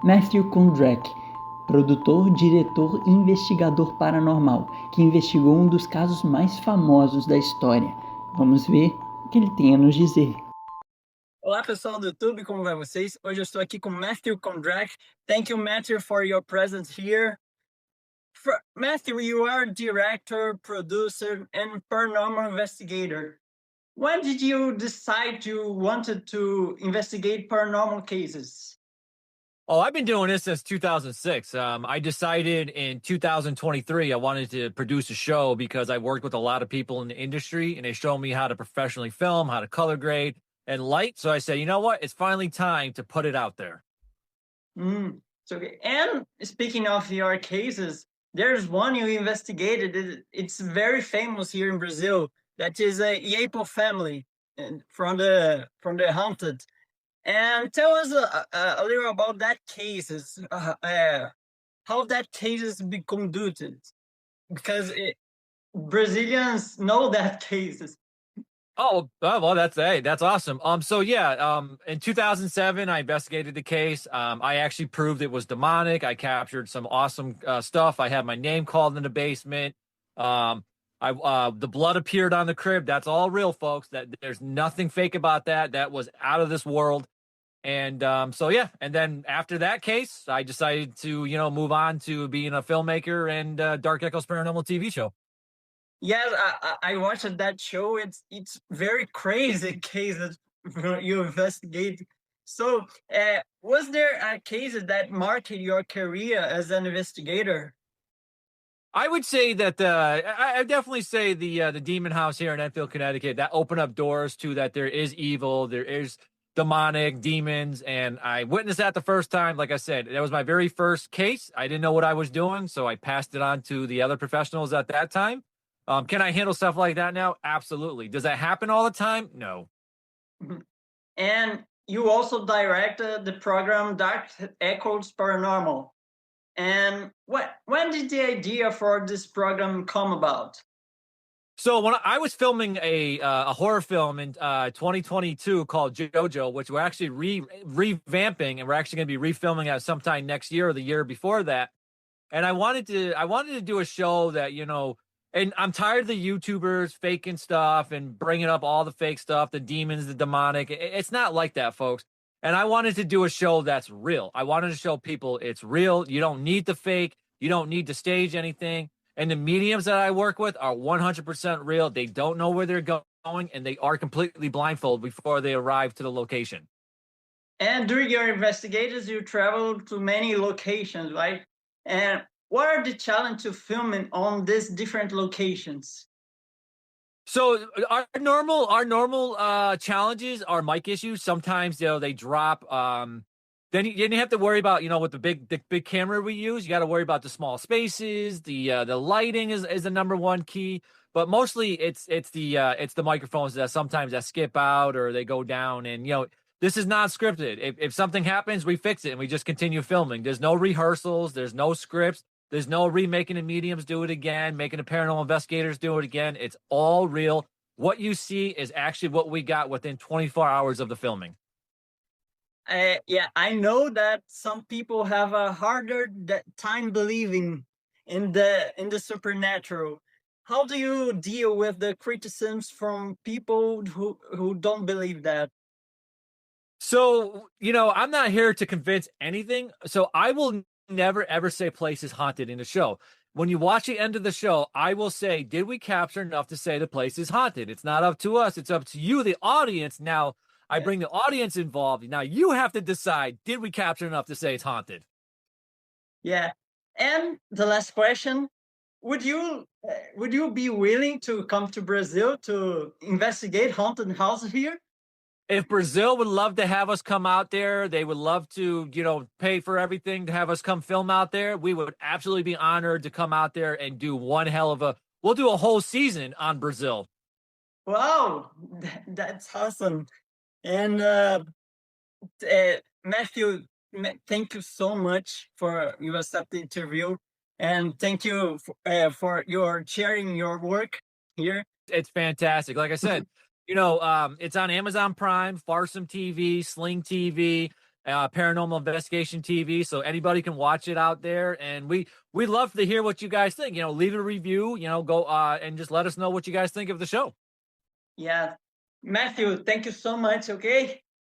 Ryan Kondracki, produtor, diretor e investigador paranormal, que investigou um dos casos mais famosos da história. Vamos ver o que ele tem a nos dizer. Olá, pessoal do YouTube, como vai vocês? Hoje eu estou aqui com Ryan Kondracki. Thank you, Matthew, for your presence here. Matthew, you are director, producer, and paranormal investigator. When did you decide you wanted to investigate paranormal cases? Oh, I've been doing this since 2006. I decided in 2023 I wanted to produce a show because I worked with a lot of people in the industry and they showed me how to professionally film, how to color grade and light. So I said, you know what? It's finally time to put it out there. So, and speaking of your cases, there's one you investigated. It's very famous here in Brazil. That is a Yapo family and from the haunted. And tell us a little about that cases, how that case is be conducted, because Brazilians know that cases. Well, that's awesome. In 2007, I investigated the case. I actually proved it was demonic. I captured some awesome stuff. I had my name called in the basement. The blood appeared on the crib. That's all real, folks. That there's nothing fake about that. That was out of this world. And and then after that case, I decided to move on to being a filmmaker and Dark Echoes Paranormal TV show. Yes, I watched that show. It's very crazy cases you investigate. So, was there a case that marked your career as an investigator? I would say that I definitely say the Demon House here in Enfield, Connecticut, that opened up doors to that there is evil, there is demonic demons, and I witnessed that the first time. Like I said, that was my very first case. I didn't know what I was doing, so I passed it on to the other professionals at that time. Can I handle stuff like that now? Absolutely. Does that happen all the time? No. Mhm. And you also directed the program Dark Echoes Paranormal. And when did the idea for this program come about? So when I was filming a horror film in 2022 called JoJo, which we're actually revamping, and we're actually going to be refilming at sometime next year or the year before that. And I wanted to do a show that and I'm tired of the YouTubers faking stuff and bringing up all the fake stuff, the demons, the demonic. It's not like that, folks. And I wanted to do a show that's real. I wanted to show people it's real. You don't need the fake. You don't need to stage anything. And the mediums that I work with are 100% real. They don't know where they're going, and they are completely blindfolded before they arrive to the location. And during your investigations, you traveled to many locations, right? And what are the challenge to filming on these different locations? So our normal challenges are mic issues. Sometimes they drop. Then you have to worry about with the big camera we use. You got to worry about the small spaces. The lighting is the number one key. But mostly it's the microphones that sometimes that skip out or they go down. And this is not scripted. If something happens, we fix it and we just continue filming. There's no rehearsals. There's no scripts. There's no remaking the mediums do it again, making the paranormal investigators do it again. It's all real. What you see is actually what we got within 24 hours of the filming. Yeah, I know that some people have a harder time believing in the supernatural. How do you deal with the criticisms from people who don't believe that? So, I'm not here to convince anything. So I will never ever say place is haunted in the show. When you watch the end of the show, I will say, did we capture enough to say the place is haunted? It's not up to us. It's up to you, the audience. Now I Yeah. bring the audience involved. Now you have to decide, did we capture enough to say it's haunted? Yeah. And the last question, would you be willing to come to Brazil to investigate haunted houses here? If Brazil would love to have us come out there, they would love to, pay for everything to have us come film out there. We would absolutely be honored to come out there and do one hell of we'll do a whole season on Brazil. Wow, that's awesome. And Matthew, thank you so much for you accept the interview, and thank you for your sharing your work here. It's fantastic. Like I said, it's on Amazon Prime, Farsome TV, Sling TV. paranormal investigation TV. So anybody can watch it out there. And we love to hear what you guys think. Leave a review, go and just let us know what you guys think of the show. Yeah. Matthew, thank you so much. Okay.